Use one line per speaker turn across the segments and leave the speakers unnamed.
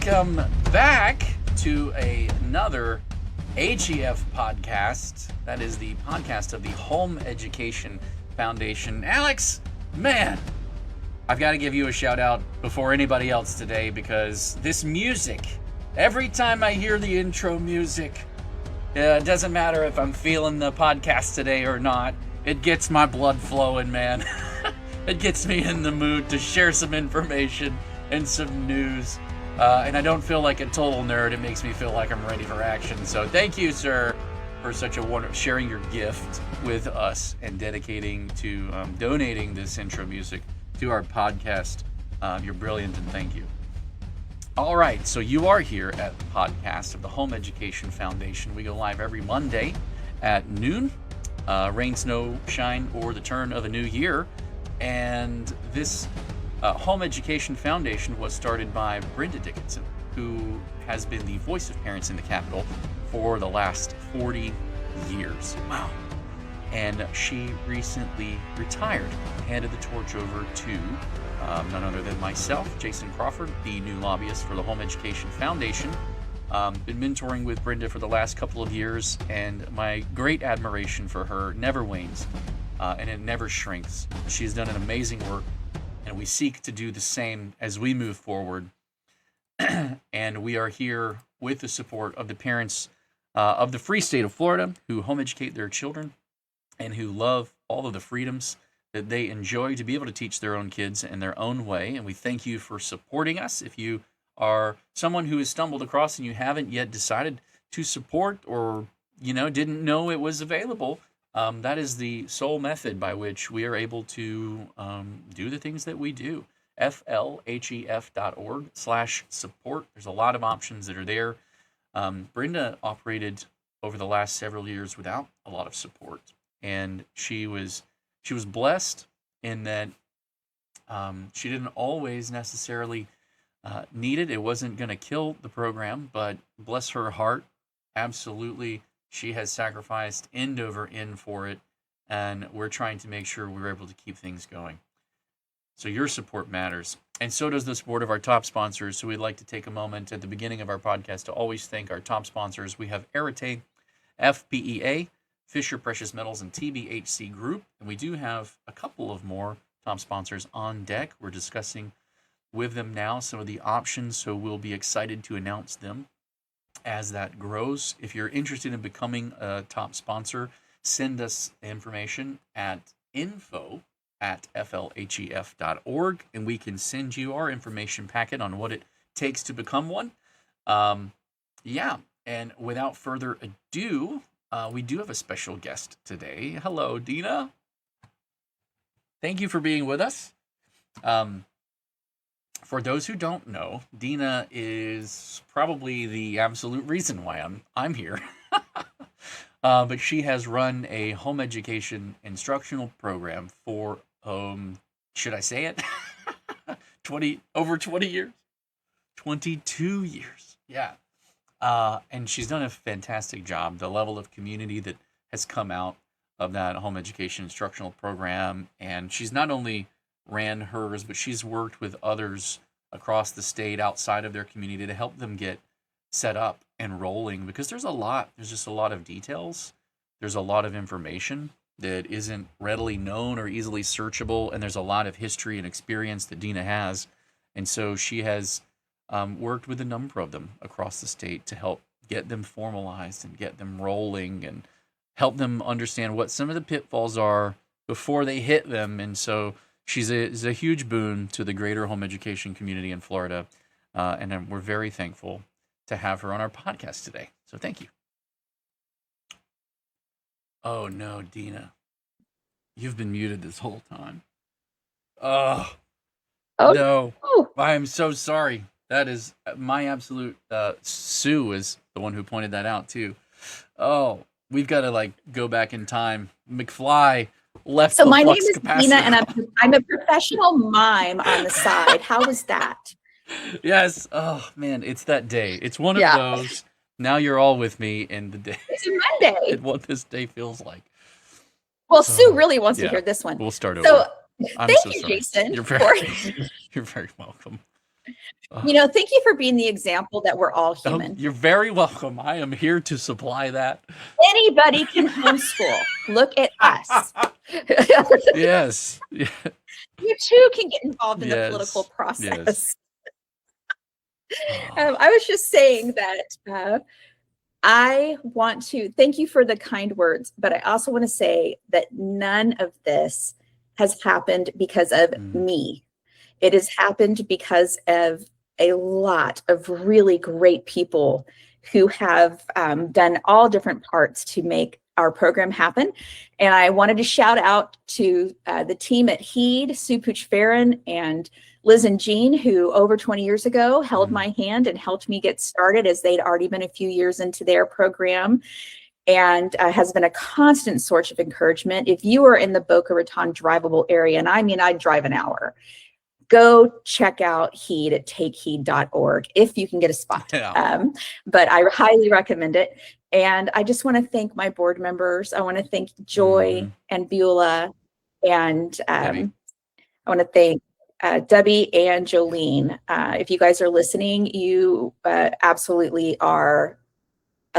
Welcome back to another HEF podcast. That is the podcast of the Home Education Foundation. Alex, man, I've got to give you a shout out before anybody else today, because this music, every time I hear the intro music, it doesn't matter if I'm feeling the podcast today or not, it gets my blood flowing, man. It gets me in the mood to share some information and some news. And I don't feel like a total nerd. It makes me feel like I'm ready for action. So thank you, sir, for such a wonderful sharing your gift with us and dedicating to donating this intro music to our podcast. You're brilliant, and thank you. All right, so you are here at the podcast of the Home Education Foundation. We go live every Monday at noon, rain, snow, shine, or the turn of a new year. And this Home Education Foundation was started by Brenda Dickinson, who has been the voice of parents in the Capitol for the last 40 years. Wow. And she recently retired, handed the torch over to none other than myself, Jason Crawford, the new lobbyist for the Home Education Foundation. Been mentoring with Brenda for the last couple of years, and my great admiration for her never wanes, and it never shrinks. She's done an amazing work, and we seek to do the same as we move forward. And we are here with the support of the parents of the free state of Florida who home educate their children and who love all of the freedoms that they enjoy to be able to teach their own kids in their own way. And we thank you for supporting us. If you are someone who has stumbled across and you haven't yet decided to support, or didn't know it was available, that is the sole method by which we are able to do the things that we do. flhef.org/support. There's a lot of options that are there. Brenda operated over the last several years without a lot of support, and she was blessed in that she didn't always necessarily need it. It wasn't going to kill the program, but bless her heart, absolutely, she has sacrificed end over end for it, and we're trying to make sure we're able to keep things going. So your support matters, and so does the support of our top sponsors. So we'd like to take a moment at the beginning of our podcast to always thank our top sponsors. We have Arete, FPEA, Fisher Precious Metals, and TBHC Group. And we do have a couple of more top sponsors on deck. We're discussing with them now some of the options, so we'll be excited to announce them as that grows. If you're interested in becoming a top sponsor, send us information at info@flhef.org, and we can send you our information packet on what it takes to become one. And without further ado, we do have a special guest today. Hello, Dina. Thank you for being with us. For those who don't know, Dina is probably the absolute reason why I'm here. But she has run a home education instructional program for, should I say it? over 20 years? 22 years. Yeah. And she's done a fantastic job. The level of community that has come out of that home education instructional program, and she's not only ran hers, but she's worked with others across the state outside of their community to help them get set up and rolling, because there's just a lot of details. There's a lot of information that isn't readily known or easily searchable, and there's a lot of history and experience that Dina has. And so she has worked with a number of them across the state to help get them formalized and get them rolling and help them understand what some of the pitfalls are before they hit them. And so she's a huge boon to the greater home education community in Florida, and we're very thankful to have her on our podcast today. So thank you. Oh no, Dina, you've been muted this whole time. Oh no, I'm so sorry. That is my absolute. Sue is the one who pointed that out too. Oh, we've got to go back in time. McFly left.
So
the
my name
flux
is
capacitor.
Dina, and I'm a professional mime on the side. How was that?
Yes. Oh man, it's that day. It's one of those. Now you're all with me in the day.
It's a Monday.
And what this day feels like.
Well, Sue really wants to hear this one.
We'll start over.
So
I'm
thank
so
you,
sorry.
Jason.
You're very welcome.
Thank you for being the example that we're all
Oh,
human.
you're very welcome. I am here to supply that.
Anybody can homeschool. Look at us.
Yes.
You too can get involved in the political
Yes. Yes.
process.
Oh,
I was just saying that I want to thank you for the kind words, but I also want to say that none of this has happened because of me. It has happened because of a lot of really great people who have done all different parts to make our program happen. And I wanted to shout out to the team at HEED, Sue Pooch Farron and Liz and Jean, who over 20 years ago held my hand and helped me get started as they'd already been a few years into their program, and has been a constant source of encouragement. If you are in the Boca Raton drivable area, and I mean, I'd drive an hour, go check out HEED at takeheed.org if you can get a spot.
yeah.
But I highly recommend it. And I just want to thank my board members. I want to thank Joy and Beulah. And I want to thank Debbie and Jolene. If you guys are listening, you absolutely are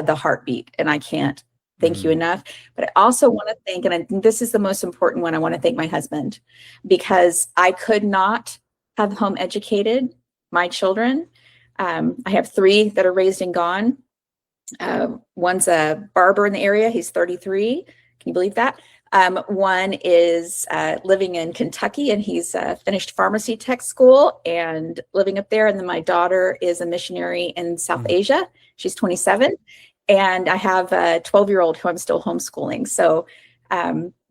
the heartbeat, and I can't thank you enough. But I also want to thank, and I think this is the most important one, I want to thank my husband, because I could not have home educated my children. I have 3 that are raised and gone. One's a barber in the area. He's 33. Can you believe that? One is living in Kentucky, and he's finished pharmacy tech school and living up there. And then my daughter is a missionary in South Asia. She's 27. And I have a 12-year-old who I'm still homeschooling. So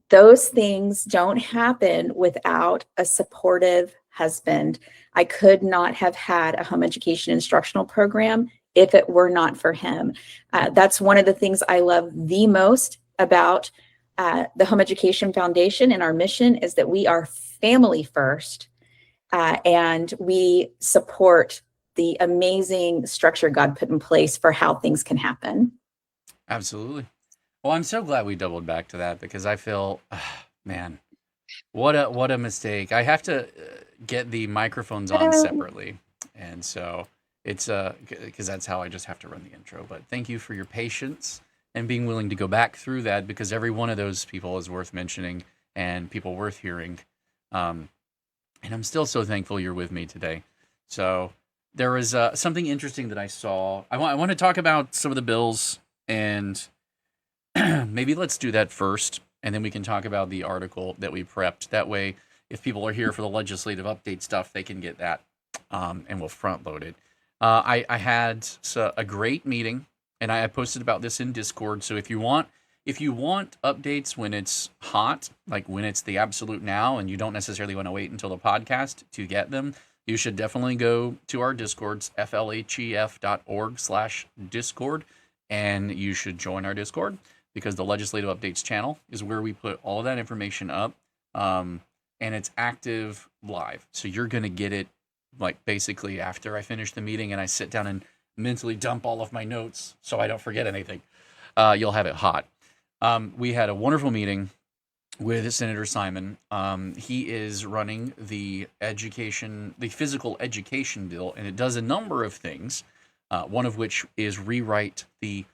those things don't happen without a supportive husband. I could not have had a home education instructional program if it were not for him. That's one of the things I love the most about the Home Education Foundation and our mission is that we are family first, and we support the amazing structure God put in place for how things can happen.
Absolutely. Well, I'm so glad we doubled back to that because I feel, man, what a mistake. I have to get the microphones on separately, and so it's because that's how I just have to run the intro. But thank you for your patience and being willing to go back through that, because every one of those people is worth mentioning and people worth hearing. And I'm still so thankful you're with me today. So there was something interesting that I saw. I want to talk about some of the bills, and maybe let's do that first, and then we can talk about the article that we prepped. That way, if people are here for the legislative update stuff, they can get that, and we'll front load it. I had a great meeting, and I posted about this in Discord. So if you want updates when it's hot, like when it's the absolute now, and you don't necessarily want to wait until the podcast to get them, you should definitely go to our Discords, flhef.org/Discord, and you should join our Discord, because the Legislative Updates channel is where we put all of that information up, and it's active live. So you're going to get it like basically after I finish the meeting and I sit down and mentally dump all of my notes so I don't forget anything. You'll have it hot. We had a wonderful meeting with Senator Simon. He is running the physical education bill, and it does a number of things, one of which is rewrite the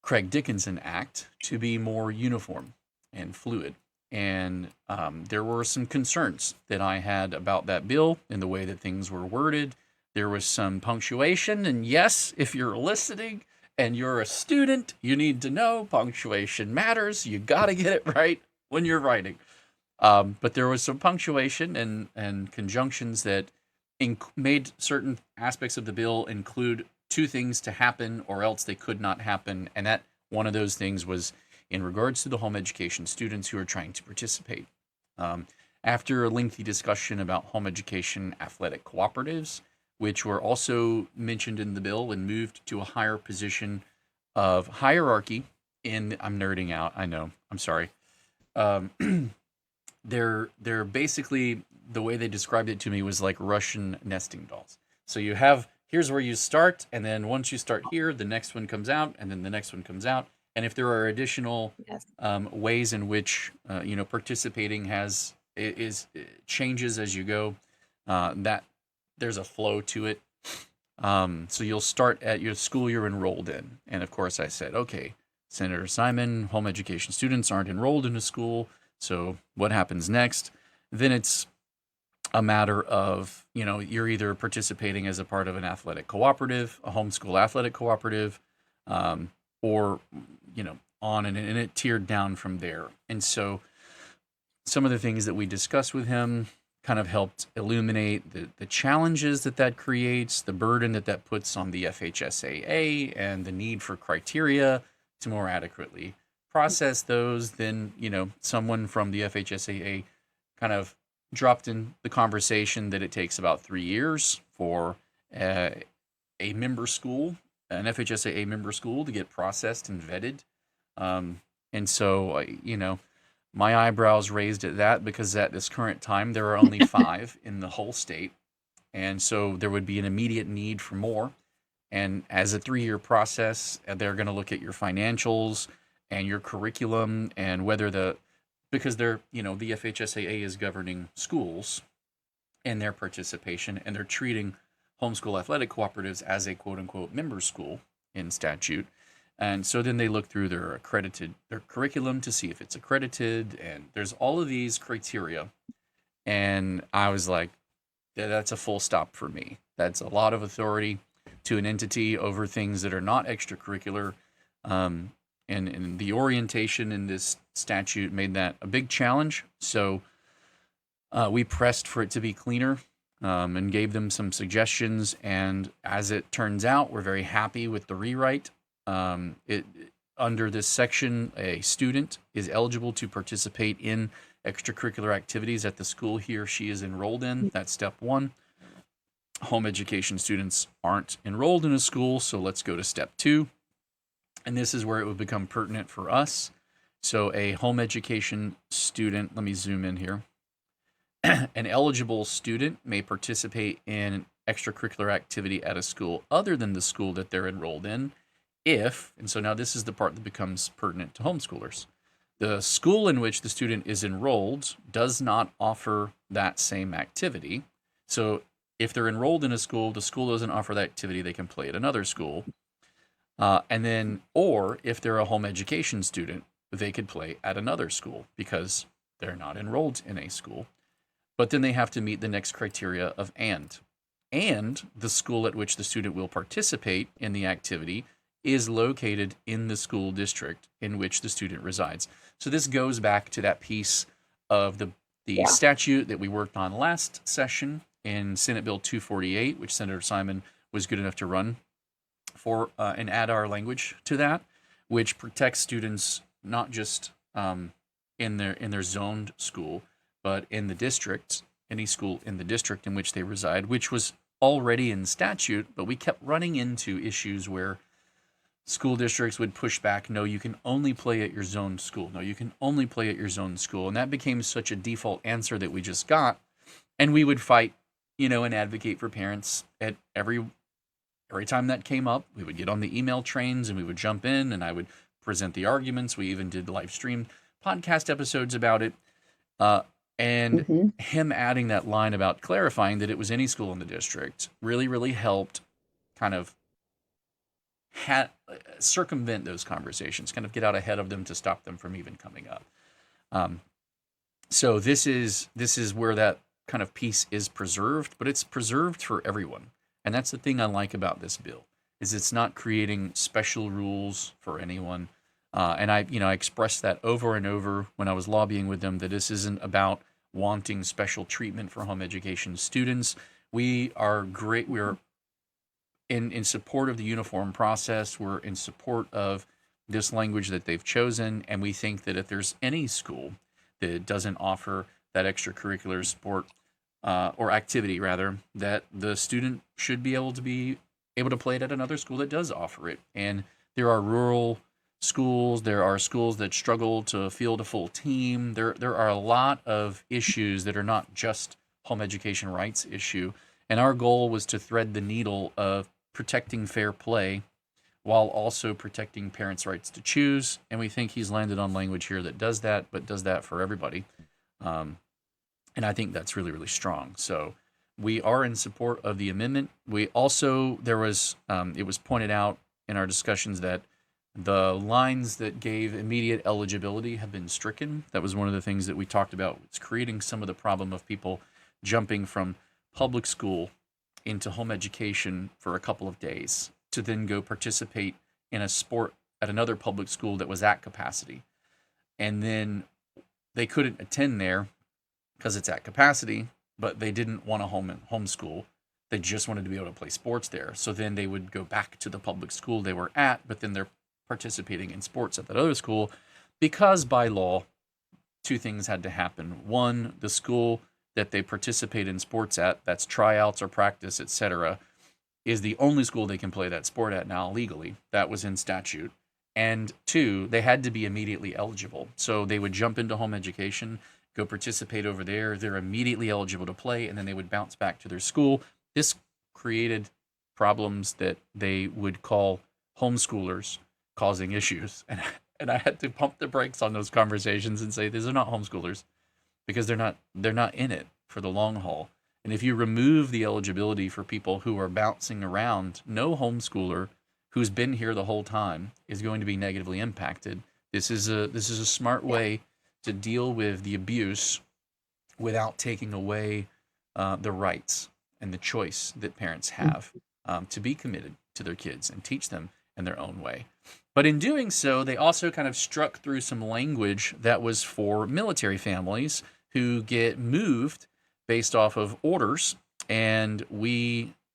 Craig Dickinson Act to be more uniform and fluid. And there were some concerns that I had about that bill and the way that things were worded. There was some punctuation, and yes, if you're listening and you're a student, you need to know punctuation matters. You got to get it right when you're writing. But there was some punctuation and conjunctions that made certain aspects of the bill include 2 things to happen, or else they could not happen. And that one of those things was in regards to the home education students who are trying to participate. After a lengthy discussion about home education athletic cooperatives, which were also mentioned in the bill and moved to a higher position of hierarchy I'm nerding out, I know, I'm sorry. They're basically, the way they described it to me was like Russian nesting dolls. So here's where you start, and then once you start here, the next one comes out, and then the next one comes out. And if there are additional ways in which participating changes as you go, that there's a flow to it. So you'll start at your school you're enrolled in. And of course I said, okay, Senator Simon, home education students aren't enrolled in a school. So what happens next? Then it's a matter of, you're either participating as a part of an athletic cooperative, a homeschool athletic cooperative, or, on and it tiered down from there. And so some of the things that we discussed with him kind of helped illuminate the challenges that creates, the burden that puts on the FHSAA, and the need for criteria to more adequately process those. Then, someone from the FHSAA kind of dropped in the conversation that it takes about 3 years for a member school, an FHSAA member school, to get processed and vetted. And so, my eyebrows raised at that, because at this current time, there are only 5 in the whole state. And so there would be an immediate need for more. And as a 3-year process, they're going to look at your financials and your curriculum, and whether because they're, the FHSAA is governing schools and their participation, and they're treating homeschool athletic cooperatives as a quote unquote member school in statute. And so then they look through their curriculum to see if it's accredited, and there's all of these criteria. And I was like, that's a full stop for me. That's a lot of authority to an entity over things that are not extracurricular. And the orientation in this statute made that a big challenge. So we pressed for it to be cleaner, and gave them some suggestions. And as it turns out, we're very happy with the rewrite. Under this section, a student is eligible to participate in extracurricular activities at the school he or she is enrolled in. That's step 1. Home education students aren't enrolled in a school, so let's go to step 2. And this is where it would become pertinent for us. So a home education student, let me zoom in here. An eligible student may participate in extracurricular activity at a school other than the school that they're enrolled in, and so now this is the part that becomes pertinent to homeschoolers. The school in which the student is enrolled does not offer that same activity. So if they're enrolled in a school, the school doesn't offer that activity, they can play at another school. Or if they're a home education student, they could play at another school because they're not enrolled in a school. But then they have to meet the next criteria of and the school at which the student will participate in the activity is located in the school district in which the student resides. So this goes back to that piece of the statute that we worked on last session in Senate Bill 248, which Senator Simon was good enough to run for and add our language to that, which protects students not just in their zoned school, but in the district, any school in the district in which they reside, which was already in statute, but we kept running into issues where school districts would push back, no, you can only play at your zoned school. No, you can only play at your zoned school. And that became such a default answer that we just got. And we would fight, and advocate for parents at every time that came up. We would get on the email trains and we would jump in, and I would present the arguments. We even did live stream podcast episodes about it. Him adding that line about clarifying that it was any school in the district really, really helped kind of circumvent those conversations, kind of get out ahead of them to stop them from even coming up. So this is where that kind of piece is preserved, but it's preserved for everyone. And that's the thing I like about this bill, is it's not creating special rules for anyone. And I expressed that over and over when I was lobbying with them, that this isn't about wanting special treatment for home education students. We are great. We're in support of the uniform process. We're in support of this language that they've chosen. And we think that if there's any school that doesn't offer that extracurricular sport or activity, rather, that the student should be able to play it at another school that does offer it. And there are rural schools, there are schools that struggle to field a full team. There are a lot of issues that are not just home education rights issue. And our goal was to thread the needle of protecting fair play while also protecting parents' rights to choose. And we think he's landed on language here that does that, but does that for everybody. And I think that's really, really strong. So we are in support of the amendment. We also, it was pointed out in our discussions that the lines that gave immediate eligibility have been stricken. That was one of the things that we talked about. It's creating some of the problem of people jumping from public school into home education for a couple of days to then go participate in a sport at another public school that was at capacity. And then they couldn't attend there because it's at capacity, but they didn't want to homeschool. They just wanted to be able to play sports there. So then they would go back to the public school they were at, but then they're participating in sports at that other school because by law, two things had to happen. One, the school that they participate in sports at, that's tryouts or practice, etc., is the only school they can play that sport at now legally. That was in statute. And two, they had to be immediately eligible. So they would jump into home education, go participate over there. They're immediately eligible to play, and then they would bounce back to their school. This created problems that they would call homeschoolers causing issues. And I had to pump the brakes on those conversations and say, these are not homeschoolers because they're not in it for the long haul. And if you remove the eligibility for people who are bouncing around, no homeschooler who's been here the whole time is going to be negatively impacted. This is a smart way to deal with the abuse without taking away the rights and the choice that parents have to be committed to their kids and teach them in their own way. But in doing so, they also kind of struck through some language that was for military families who get moved based off of orders. And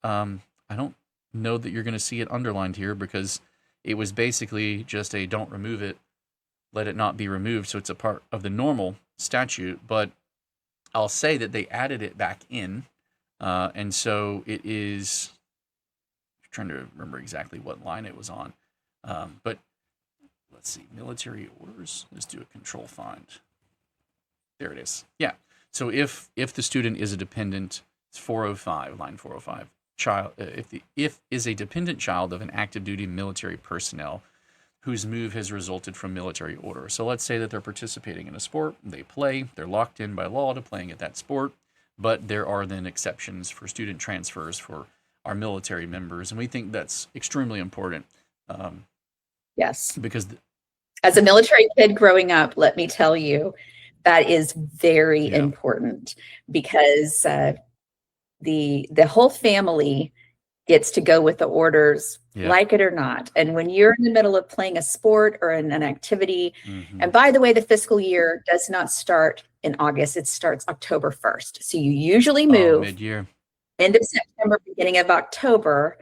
I don't know that you're going to see it underlined here because it was basically just a don't remove it, let it not be removed. So it's a part of the normal statute, but I'll say that they added it back in. And so it is, I'm trying to remember exactly what line it was on. But let's see, military orders. Let's do a control find. There it is. Yeah. So if the student is a dependent, it's 405, line 405. Child, if is a dependent child of an active duty military personnel whose move has resulted from military order. So let's say that they're participating in a sport, they play, they're locked in by law to playing at that sport, but there are then exceptions for student transfers for our military members, and we think that's extremely important.
Yes.
Because
as a military kid growing up, let me tell you, that is very important because the whole family gets to go with the orders, like it or not. And when you're in the middle of playing a sport or in an activity, and by the way, the fiscal year does not start in August, it starts October 1st. So you usually move
mid-year,
end of September, beginning of October,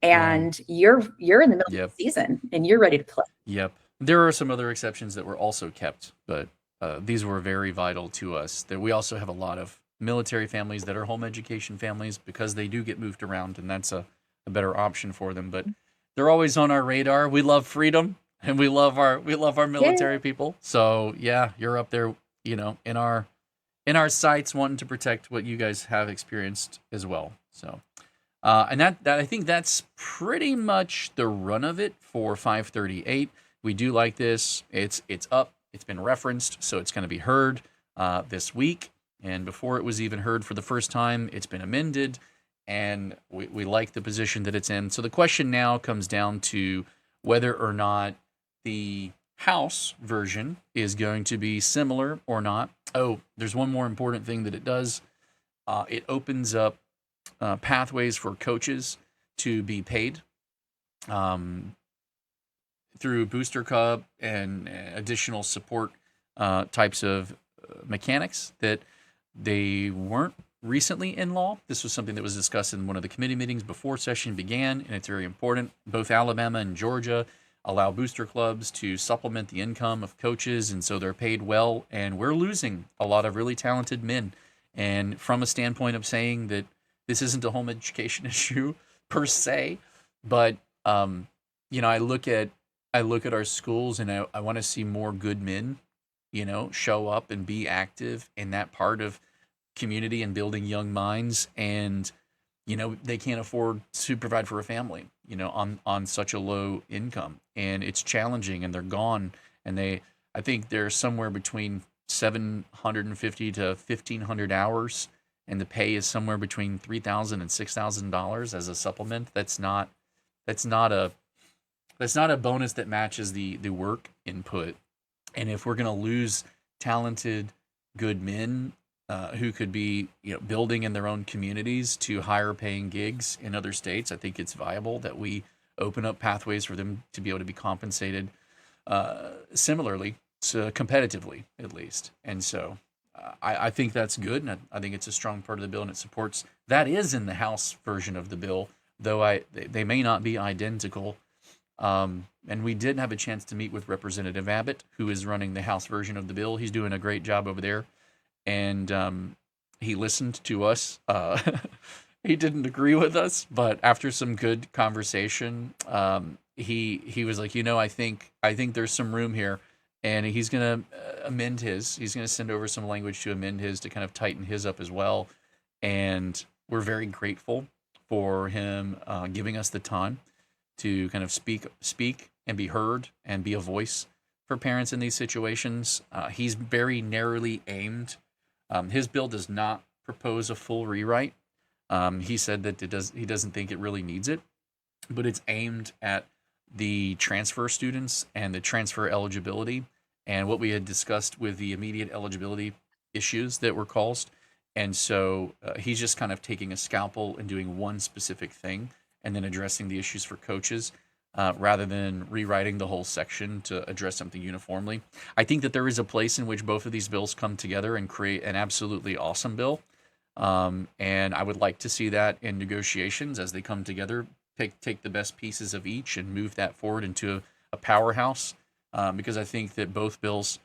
and you're in the middle of the season and you're ready to play.
Yep. There are some other exceptions that were also kept, but these were very vital to us. That we also have a lot of military families that are home education families because they do get moved around, and that's a better option for them. But they're always on our radar. We love freedom, and we love our military people. So yeah, you're up there, in our sights, wanting to protect what you guys have experienced as well. So. And that I think that's pretty much the run of it for 538. We do like this. It's up. It's been referenced, so it's going to be heard this week. And before it was even heard for the first time, it's been amended, and we like the position that it's in. So the question now comes down to whether or not the House version is going to be similar or not. Oh, there's one more important thing that it does. It opens up pathways for coaches to be paid through Booster Club and additional support types of mechanics that they weren't recently in law. This was something that was discussed in one of the committee meetings before session began, and it's very important. Both Alabama and Georgia allow booster clubs to supplement the income of coaches, and so they're paid well, and we're losing a lot of really talented men. And from a standpoint of saying that this isn't a home education issue per se, but I look at our schools and I want to see more good men, show up and be active in that part of community and building young minds. And they can't afford to provide for a family, on such a low income, and it's challenging. And they're gone, and I think they're somewhere between 750 to 1,500 hours. and the pay is somewhere between $3,000 and $6,000 as a supplement, that's not a bonus that matches the work input. And if we're going to lose talented, good men who could be building in their own communities to higher paying gigs in other states, I think it's viable that we open up pathways for them to be able to be compensated similarly, so competitively at least. And so I think that's good, and I think it's a strong part of the bill, and it supports that is in the House version of the bill, though they may not be identical. And we did have a chance to meet with Representative Abbott, who is running the House version of the bill. He's doing a great job over there, and he listened to us. He didn't agree with us, but after some good conversation, he was like, I think there's some room here, and he's going to amend his. He's going to send over some language to amend his to kind of tighten his up as well. And we're very grateful for him giving us the time to kind of speak and be heard and be a voice for parents in these situations. He's very narrowly aimed. His bill does not propose a full rewrite. He said that he doesn't think it really needs it, but it's aimed at the transfer students and the transfer eligibility and what we had discussed with the immediate eligibility issues that were caused. And so he's just kind of taking a scalpel and doing one specific thing and then addressing the issues for coaches rather than rewriting the whole section to address something uniformly. I think that there is a place in which both of these bills come together and create an absolutely awesome bill. And I would like to see that in negotiations as they come together, take the best pieces of each and move that forward into a powerhouse, because I think that both bills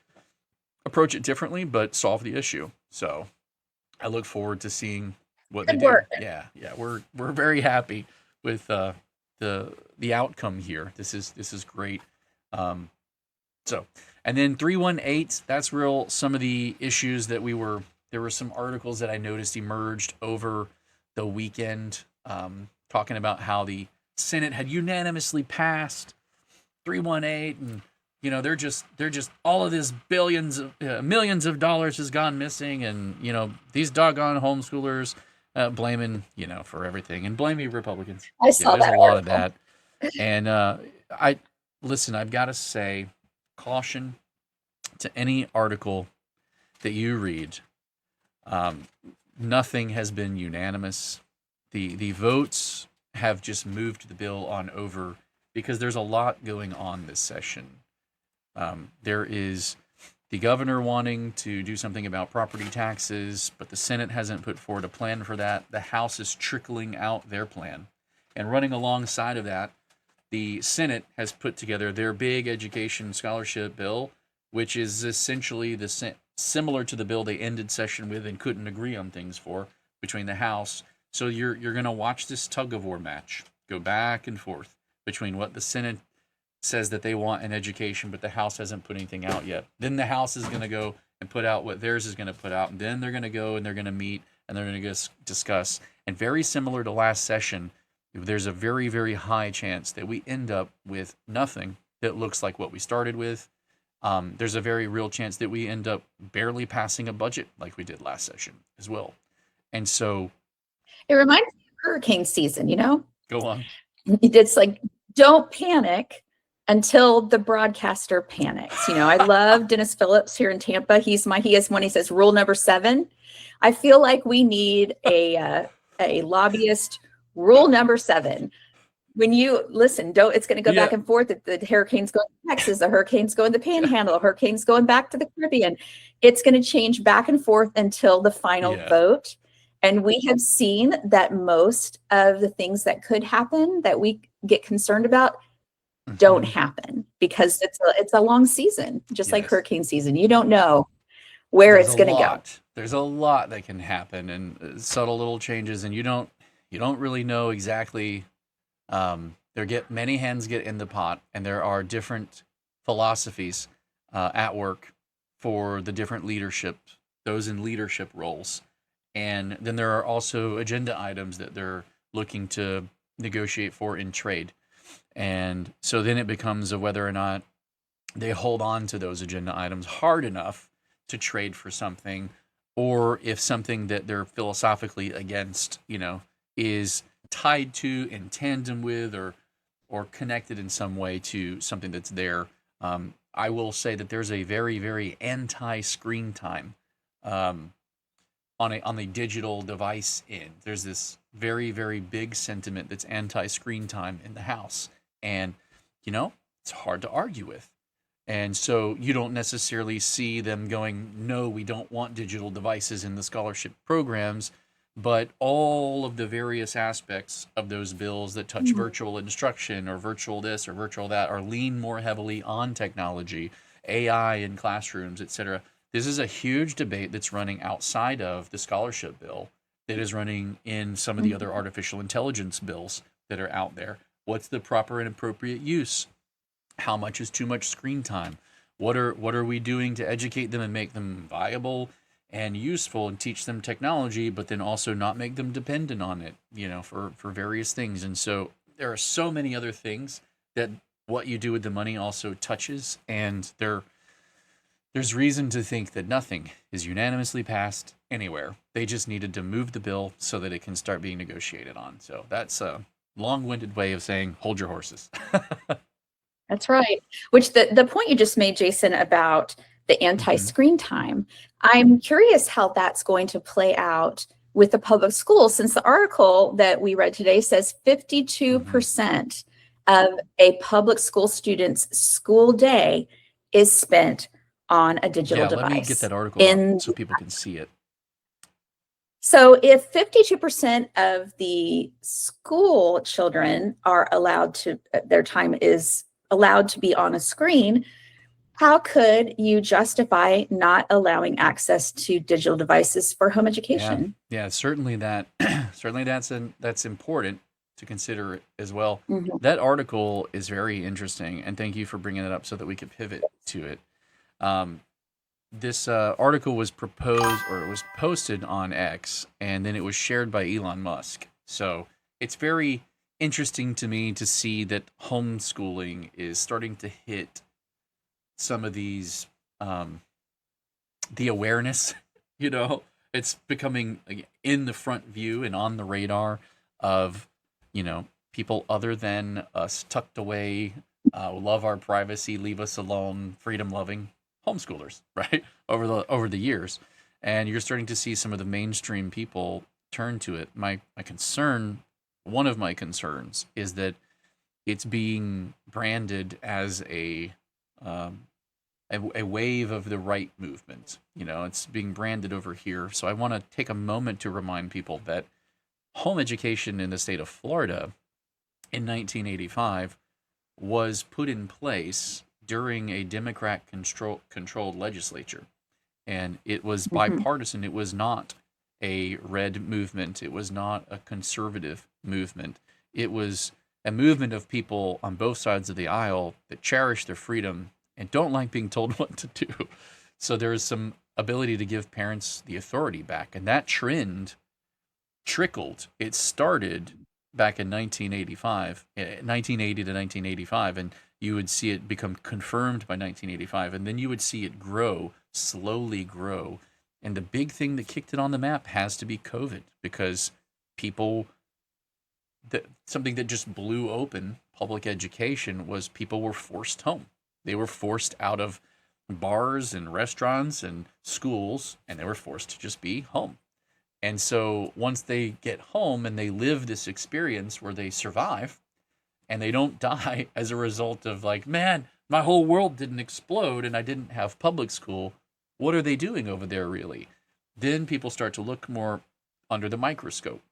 approach it differently but solve the issue. So I look forward to seeing what they do. Yeah, we're very happy with the outcome here. This is great. So, and then 318, that's some of the issues that there were some articles that I noticed emerged over the weekend, talking about how the Senate had unanimously passed 318, and they're just all of this millions of dollars has gone missing, and these doggone homeschoolers blaming for everything, and blaming Republicans.
I saw
there's
that
a lot
article.
of that, and I've got to say, caution to any article that you read. Nothing has been unanimous. The votes have just moved the bill on over because there's a lot going on this session. There is the governor wanting to do something about property taxes, but the Senate hasn't put forward a plan for that. The House is trickling out their plan. And running alongside of that, the Senate has put together their big education scholarship bill, which is essentially similar to the bill they ended session with and couldn't agree on things for between the House. So you're going to watch this tug-of-war match go back and forth between what the Senate says that they want in education, but the House hasn't put anything out yet. Then the House is going to go and put out what theirs is going to put out, and then they're going to go and they're going to meet and they're going to discuss. And very similar to last session, there's a very, very high chance that we end up with nothing that looks like what we started with. There's a very real chance that we end up barely passing a budget like we did last session as well. And so
it reminds me of hurricane season,
Go on.
It's like, don't panic until the broadcaster panics. I love Dennis Phillips here in Tampa. He has one, he says, rule number 7. I feel like we need a lobbyist rule number 7. When you listen, it's going to go back and forth. The hurricane's going to Texas, the hurricane's going to the Panhandle, hurricane's going back to the Caribbean. It's going to change back and forth until the final vote. And we have seen that most of the things that could happen that we get concerned about don't happen because it's a long season, just like hurricane season. You don't know where it's going to go.
There's a lot that can happen, and subtle little changes, and you don't really know exactly. Many hands get in the pot, and there are different philosophies at work for the different leadership, those in leadership roles. And then there are also agenda items that they're looking to negotiate for in trade. And so then it becomes of whether or not they hold on to those agenda items hard enough to trade for something, or if something that they're philosophically against, is tied to, in tandem with, or connected in some way to something that's there. I will say that there's a very, very anti-screen time on the digital device end. There's this very, very big sentiment that's anti-screen time in the house, and it's hard to argue with. And so you don't necessarily see them going, no, we don't want digital devices in the scholarship programs, but all of the various aspects of those bills that touch virtual instruction or virtual this or virtual that, or lean more heavily on technology, AI in classrooms, etc. This is a huge debate that's running outside of the scholarship bill, that is running in some of the other artificial intelligence bills that are out there. What's the proper and appropriate use? How much is too much screen time? What are we doing to educate them and make them viable and useful and teach them technology, but then also not make them dependent on it, for various things? And so there are so many other things that what you do with the money also touches, and there's reason to think that nothing is unanimously passed anywhere. They just needed to move the bill so that it can start being negotiated on. So that's a long-winded way of saying hold your horses.
That's right. Which the point you just made, Jason, about the anti-screen time, I'm curious how that's going to play out with the public schools, since the article that we read today says 52% of a public school student's school day is spent on a digital device.
Let me get that article up so people can see it.
So if 52% of the school children are allowed to, their time is allowed to be on a screen, how could you justify not allowing access to digital devices for home education?
Yeah, certainly that's important to consider as well. That article is very interesting, and thank you for bringing it up so that we could pivot to it. This article was proposed, or it was posted on X, and then it was shared by Elon Musk. So it's very interesting to me to see that homeschooling is starting to hit some of these, the awareness, it's becoming in the front view and on the radar of, people other than us, tucked away, love our privacy, leave us alone, freedom loving homeschoolers, right? Over the years. And you're starting to see some of the mainstream people turn to it. One of my concerns is that it's being branded as a wave of the right movement. It's being branded over here. So I want to take a moment to remind people that home education in the state of Florida in 1985 was put in place during a Democrat-controlled legislature. And it was bipartisan. It was not a red movement. It was not a conservative movement. It was a movement of people on both sides of the aisle that cherish their freedom and don't like being told what to do. So there is some ability to give parents the authority back. And that trend trickled. It started back in 1980 to 1985, and you would see it become confirmed by 1985, and then you would see it slowly grow. And the big thing that kicked it on the map has to be COVID, because something that just blew open public education was people were forced home. They were forced out of bars and restaurants and schools, and they were forced to just be home. And so once they get home and they live this experience where they survive and they don't die as a result of man, my whole world didn't explode and I didn't have public school, what are they doing over there really? Then people start to look more under the microscope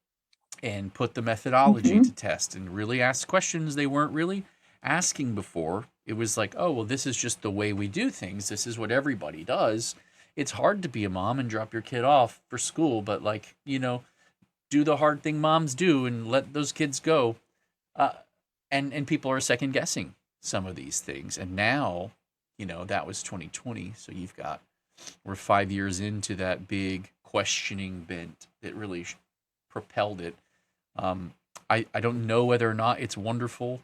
and put the methodology to test and really ask questions they weren't really asking before. It was like, oh, well, this is just the way we do things. This is what everybody does. It's hard to be a mom and drop your kid off for school, but do the hard thing moms do and let those kids go. And people are second guessing some of these things. And now, that was 2020. So we're 5 years into that big questioning bent that really propelled it. I don't know whether or not it's wonderful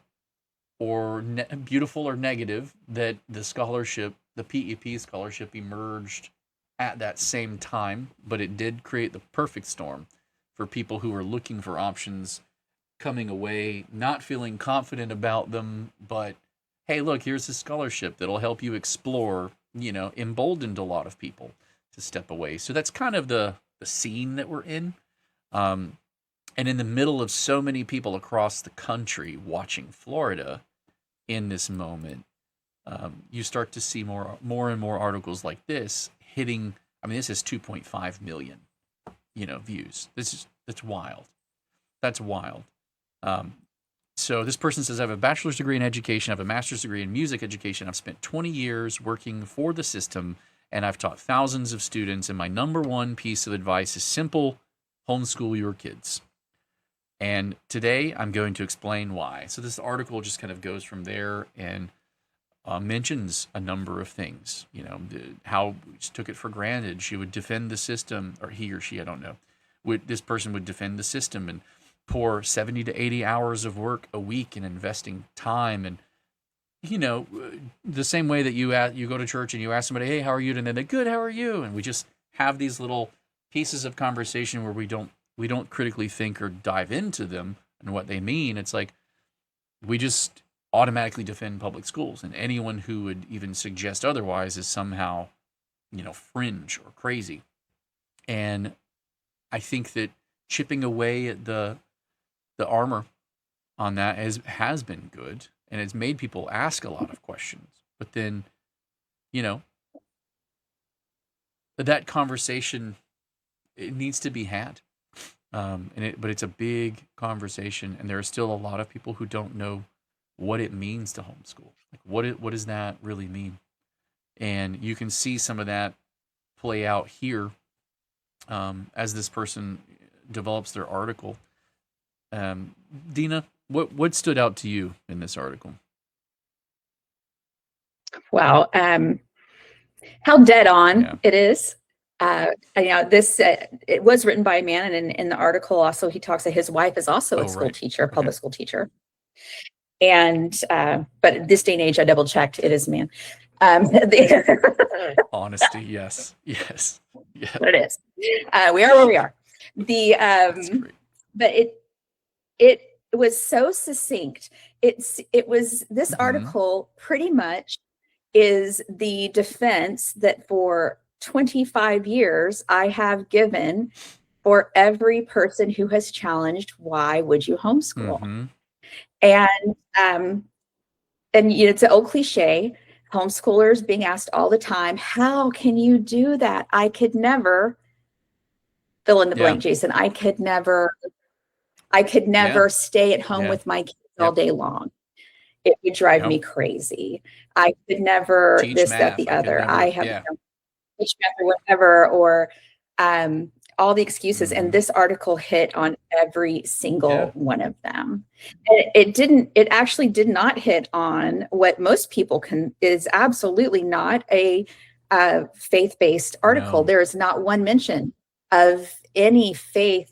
or beautiful or negative that the scholarship, the PEP scholarship, emerged at that same time, but it did create the perfect storm for people who are looking for options, coming away not feeling confident about them, but hey, look, here's a scholarship that'll help you explore, emboldened a lot of people to step away. So that's kind of the scene that we're in. And in the middle of so many people across the country watching Florida in this moment, you start to see more and more articles like this hitting. I mean, this is 2.5 million, views. That's wild. That's wild. So this person says, I have a bachelor's degree in education. I have a master's degree in music education. I've spent 20 years working for the system, and I've taught thousands of students. And my number one piece of advice is simple: homeschool your kids. And today I'm going to explain why. So this article just kind of goes from there and mentions a number of things. How she took it for granted. She would defend the system, or he or she, I don't know. This person would defend the system and pour 70 to 80 hours of work a week in investing time. And, the same way that you go to church and you ask somebody, hey, how are you? And then they're good, how are you? And we just have these little pieces of conversation where we don't critically think or dive into them and what they mean. It's like we just automatically defend public schools, and anyone who would even suggest otherwise is somehow, fringe or crazy. And I think that chipping away at the armor on that has been good, and it's made people ask a lot of questions. But then, that conversation, it needs to be had. But it's a big conversation, and there are still a lot of people who don't know what it means to homeschool. Like, what does that really mean? And you can see some of that play out here as this person develops their article. Dina, what stood out to you in this article?
Wow, how dead on it is. This it was written by a man, and in the article also he talks that his wife is also a school teacher, public school teacher. And but this day and age, I double checked, it is a man.
Honesty, yes.
But it is. We are where we are. But it was so succinct. It was this article pretty much is the defense that for 25 years I have given for every person who has challenged, why would you homeschool? And it's an old cliche, homeschoolers being asked all the time, how can you do that? I could never fill in the blank, Jason. I could never stay at home with my kids all day long. It would drive me crazy. I could never teach this, math, that, the other. I have teach math or whatever, or all the excuses. And this article hit on every single one of them. And it actually did not hit on what most people is absolutely not a faith-based article. No. There is not one mention of any faith.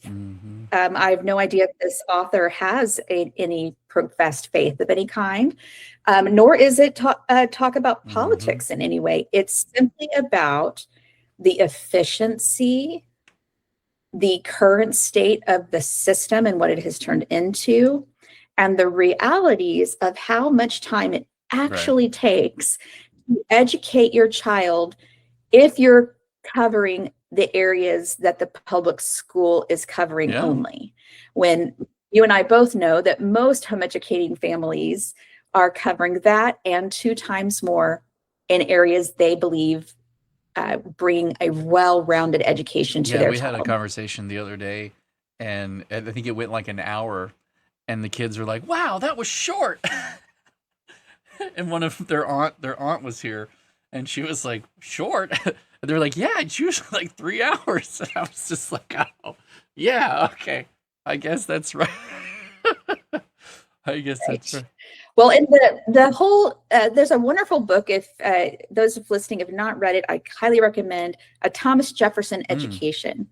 I have no idea if this author has any professed faith of any kind, nor is it talk about politics in any way. It's simply about the efficiency, the current state of the system and what it has turned into, and the realities of how much time it actually takes to educate your child if you're covering the areas that the public school is covering only. When you and I both know that most home educating families are covering that and 2 times more in areas they believe bring a well-rounded education to their child. We
had a conversation the other day, and I think it went like an hour, and the kids were like, wow, that was short. And one of their aunt was here, and she was like, short? And they're like, yeah, it's usually like 3 hours. And I was just like, oh, yeah, okay. I guess that's right. That's right.
Well, in the whole, there's a wonderful book. If those listening have not read it, I highly recommend Thomas Jefferson Education.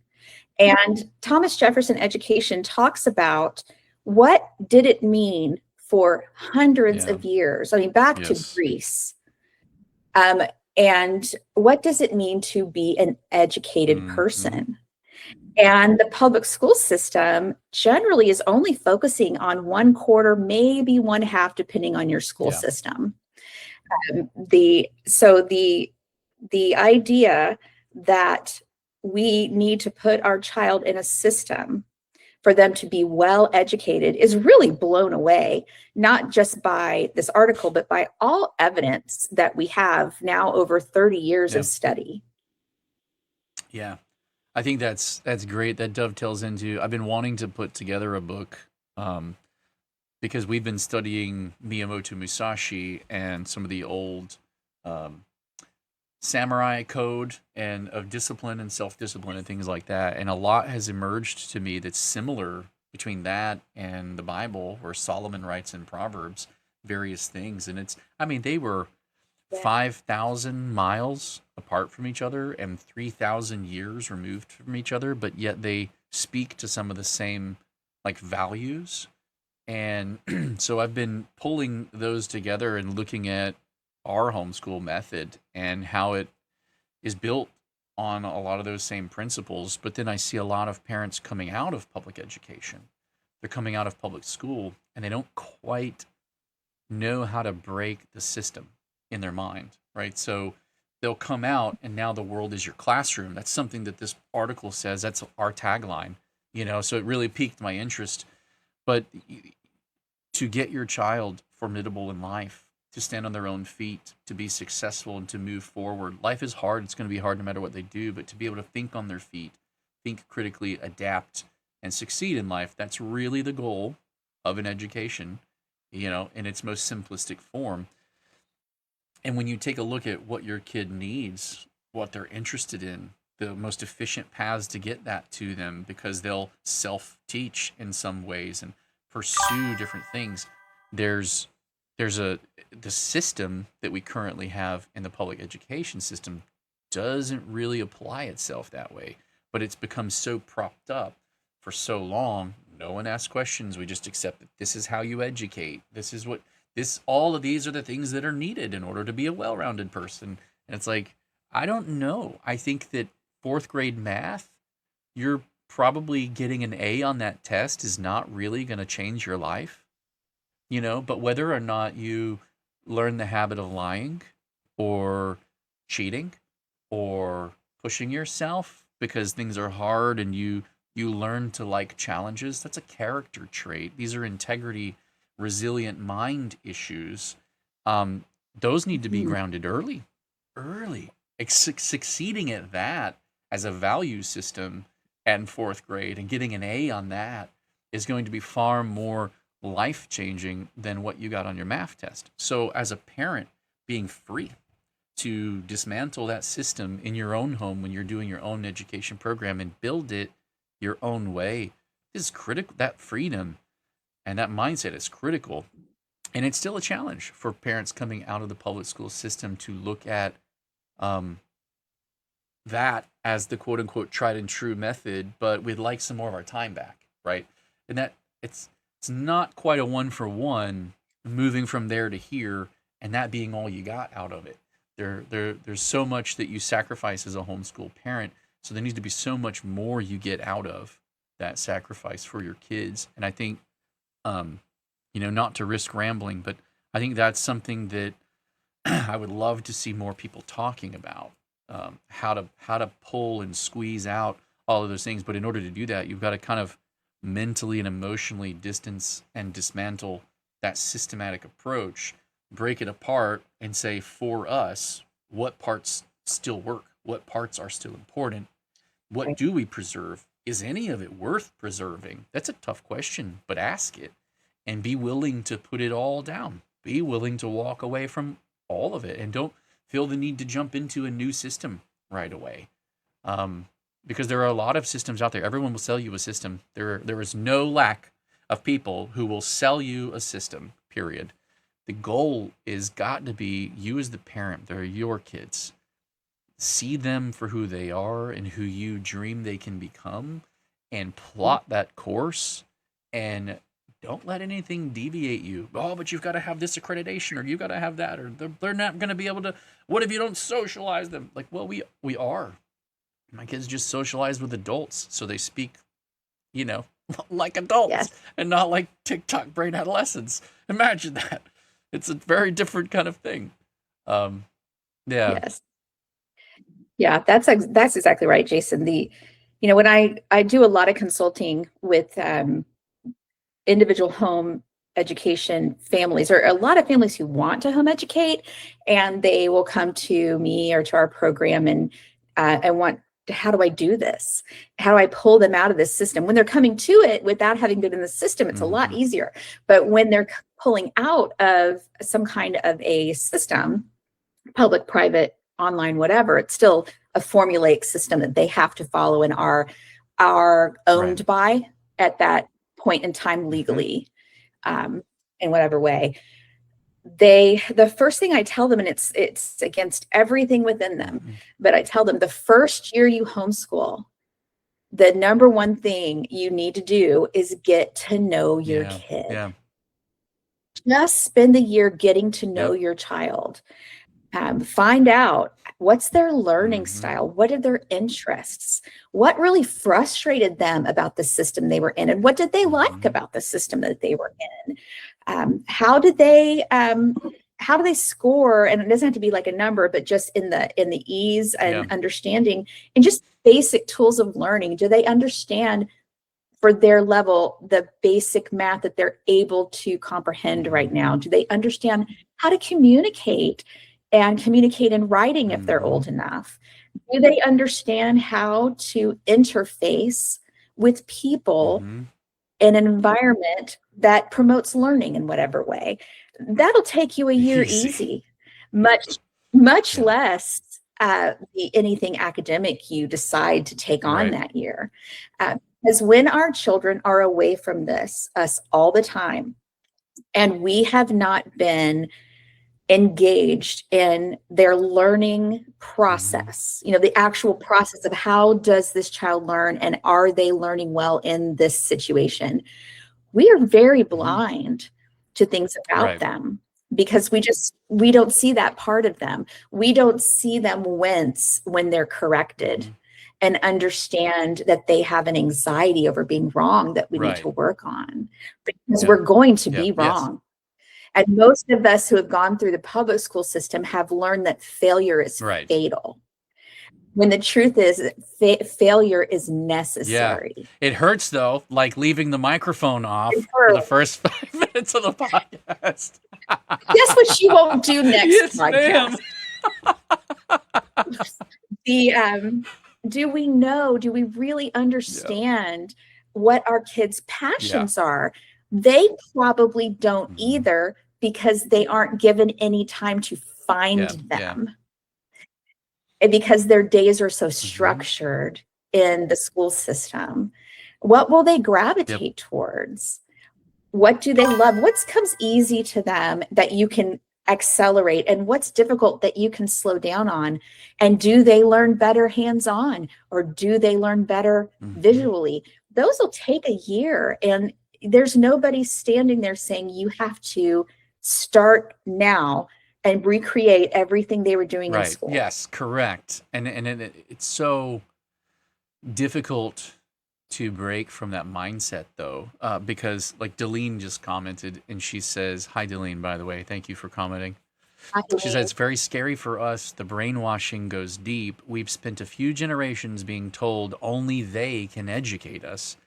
And Thomas Jefferson Education talks about what did it mean for hundreds of years. I mean, back to Greece. And what does it mean to be an educated
Mm-hmm.
person? And the public school system generally is only focusing on one quarter, maybe one half, depending on your school
Yeah.
system. The idea that we need to put our child in a system for them to be well educated is really blown away, not just by this article, but by all evidence that we have now over 30 years
Yeah.
of study.
Yeah. I think that's great. That dovetails into, I've been wanting to put together a book, because we've been studying Miyamoto Musashi and some of the old um, samurai code and of discipline and self-discipline and things like that. And a lot has emerged to me that's similar between that and the Bible, where Solomon writes in Proverbs various things. And I mean, they were 5,000 miles apart from each other and 3,000 years removed from each other, but yet they speak to some of the same like values. And so I've been pulling those together and looking at our homeschool method and how it is built on a lot of those same principles. But then I see a lot of parents coming out of public education. They're coming out of public school and they don't quite know how to break the system in their mind, right? So they'll come out and now the world is your classroom. That's something that this article says. That's our tagline, so it really piqued my interest. But to get your child formidable in life, to stand on their own feet, to be successful and to move forward. Life is hard. It's going to be hard no matter what they do, but to be able to think on their feet, think critically, adapt, and succeed in life, that's really the goal of an education, in its most simplistic form. And when you take a look at what your kid needs, what they're interested in, the most efficient paths to get that to them, because they'll self-teach in some ways and pursue different things. There's the system that we currently have in the public education system doesn't really apply itself that way, but it's become so propped up for so long. No one asks questions. We just accept that this is how you educate. All of these are the things that are needed in order to be a well-rounded person. And it's like, I don't know. I think that fourth grade math, you're probably getting an A on that test is not really going to change your life, but whether or not you learn the habit of lying or cheating or pushing yourself because things are hard and you learn to like challenges, that's a character trait. These are integrity, resilient mind issues. Those need to be grounded early. Succeeding at that as a value system and fourth grade and getting an A on that is going to be far more life-changing than what you got on your math test. So as a parent, being free to dismantle that system in your own home when you're doing your own education program and build it your own way is critical. That freedom and that mindset is critical. And it's still a challenge for parents coming out of the public school system to look at that as the quote unquote tried and true method, but we'd like some more of our time back, right? And that it's not quite a one for one moving from there to here and that being all you got out of it. There's so much that you sacrifice as a homeschool parent, so there needs to be so much more you get out of that sacrifice for your kids. And I think not to risk rambling, but I think that's something that I would love to see more people talking about, how to pull and squeeze out all of those things. But in order to do that, you've got to kind of mentally and emotionally distance and dismantle that systematic approach, break it apart and say, for us, what parts still work? What parts are still important? What do we preserve? Is any of it worth preserving? That's a tough question, but ask it and be willing to put it all down. Be willing to walk away from all of it and don't feel the need to jump into a new system right away. Because there are a lot of systems out there. Everyone will sell you a system. There is no lack of people who will sell you a system, period. The goal is got to be you as the parent. They're your kids. See them for who they are and who you dream they can become and plot that course and don't let anything deviate you. Oh, but you've got to have this accreditation, or you've got to have that, or they're not going to be able to. What if you don't socialize them? Like, well, we are. My kids just socialize with adults, so they speak, like adults,
Yes.
and not like TikTok brain adolescents. Imagine that. It's a very different kind of thing. Yeah.
Yes. Yeah, that's exactly right, Jason. When I do a lot of consulting with individual home education families, or a lot of families who want to home educate, and they will come to me or to our program and want, how do I do this? How do I pull them out of this system? When they're coming to it without having been in the system, it's a lot easier. But when they're pulling out of some kind of a system, public, private, online, whatever, it's still a formulaic system that they have to follow and are owned by at that point in time legally, in whatever way. The first thing I tell them, and it's against everything within them, but I tell them, the first year you homeschool, the number one thing you need to do is get to know your kid.
Yeah.
Just spend the year getting to know your child. Find out what's their learning style, what are their interests, what really frustrated them about the system they were in, and what did they like about the system that they were in. How do they score? And it doesn't have to be like a number, but just in the ease and understanding, and just basic tools of learning. Do they understand, for their level, the basic math that they're able to comprehend right now? Do they understand how to communicate and communicate in writing if they're old enough? Do they understand how to interface with people in an environment that promotes learning in whatever way? That'll take you a year easy, much less anything academic you decide to take on that year. Because when our children are away from us all the time, and we have not been engaged in their learning process, the actual process of how does this child learn, and are they learning well in this situation, we are very blind to things about them, because we don't see that part of them. We don't see them wince when they're corrected and understand that they have an anxiety over being wrong that we need to work on, because we're going to be wrong. And most of us who have gone through the public school system have learned that failure is fatal, when the truth is failure is necessary.
Yeah. It hurts, though, like leaving the microphone off for the first 5 minutes of the podcast.
Guess what she won't do next podcast? Do we really understand what our kids' passions are? They probably don't either, because they aren't given any time to find them. And because their days are so structured in the school system. What will they gravitate towards? What do they love? What comes easy to them that you can accelerate, and what's difficult that you can slow down on? And do they learn better hands-on, or do they learn better visually? Those will take a year, and there's nobody standing there saying you have to start now and recreate everything they were doing in school.
Yes, correct. And it's so difficult to break from that mindset, though, because like Delene just commented, and she says, hi, Delene, by the way, thank you for commenting. She said, it's very scary for us. The brainwashing goes deep. We've spent a few generations being told only they can educate us,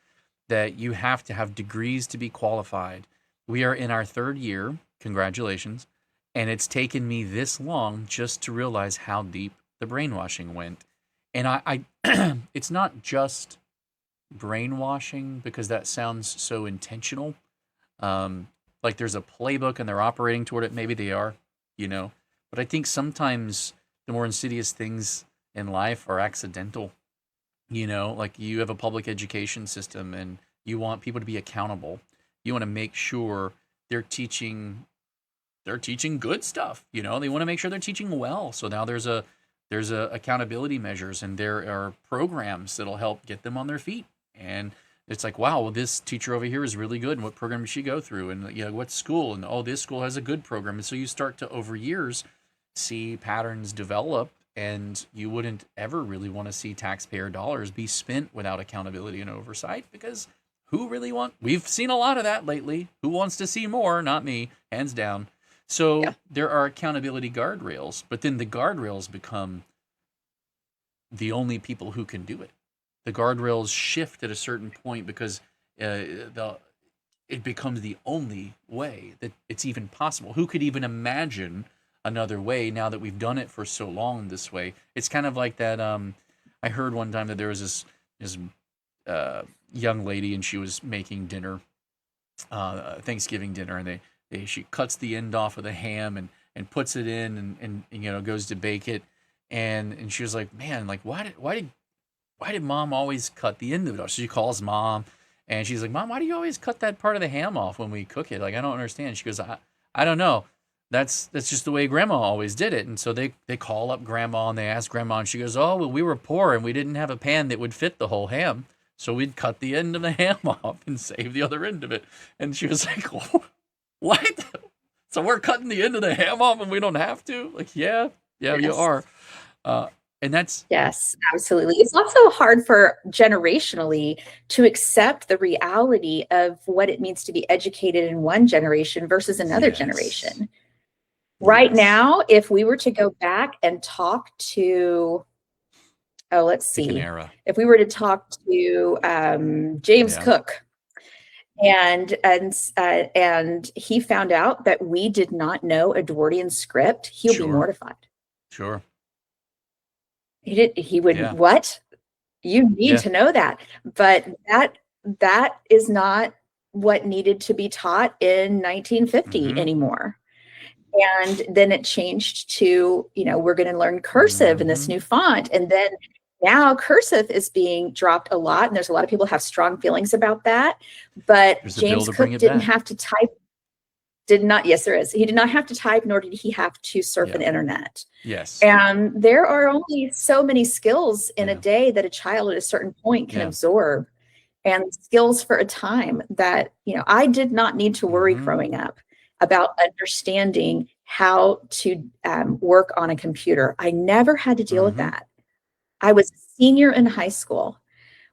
that you have to have degrees to be qualified. We are in our 3rd year. Congratulations. And it's taken me this long just to realize how deep the brainwashing went. And I it's not just brainwashing, because that sounds so intentional. Like there's a playbook and they're operating toward it. Maybe they are, But I think sometimes the more insidious things in life are accidental. Like you have a public education system and you want people to be accountable. You want to make sure they're teaching good stuff. They want to make sure they're teaching well. So now there's a accountability measures, and there are programs that'll help get them on their feet. And It's like, wow, well, this teacher over here is really good, and what program does she go through, and what school, and oh, this school has a good program, and so you start to over years see patterns develop, and you wouldn't ever really want to see taxpayer dollars be spent without accountability and oversight, because we've seen a lot of that lately. Who wants to see more? Not me, hands down. So there are accountability guardrails, but then the guardrails become the only people who can do it. The guardrails shift at a certain point because it becomes the only way that it's even possible. Who could even imagine another way now that we've done it for so long this way? It's kind of like that. I heard one time that there was this young lady, and she was making dinner, Thanksgiving dinner, and she cuts the end off of the ham and puts it in and goes to bake it, and she was like, man, like why did mom always cut the end of it off? So she calls mom, and she's like, Mom, why do you always cut that part of the ham off when we cook it? Like, I don't understand. She goes, I don't know. That's just the way Grandma always did it. And so they call up Grandma, and they ask Grandma, and she goes, oh, well, we were poor, and we didn't have a pan that would fit the whole ham. So we'd cut the end of the ham off and save the other end of it. And she was like, what? So we're cutting the end of the ham off and we don't have to? Like, yeah, yes. You are. And that's...
Yes, absolutely. It's also hard for generationally to accept the reality of what it means to be educated in one generation versus another generation. Right now, if we were to go back and talk to, let's see, if we were to talk to James Cook, and he found out that we did not know Edwardian script, he'll be mortified.
Sure.
He would, what? You need to know that. But that is not what needed to be taught in 1950 anymore. And then it changed to, we're going to learn cursive in this new font. And then now cursive is being dropped a lot. And there's a lot of people who have strong feelings about that. But James Cook didn't have to type. Yes, there is. He did not have to type, nor did he have to surf an internet.
Yes.
And there are only so many skills in a day that a child at a certain point can absorb, and skills for a time that, I did not need to worry growing up about understanding how to work on a computer. I never had to deal with that. I was a senior in high school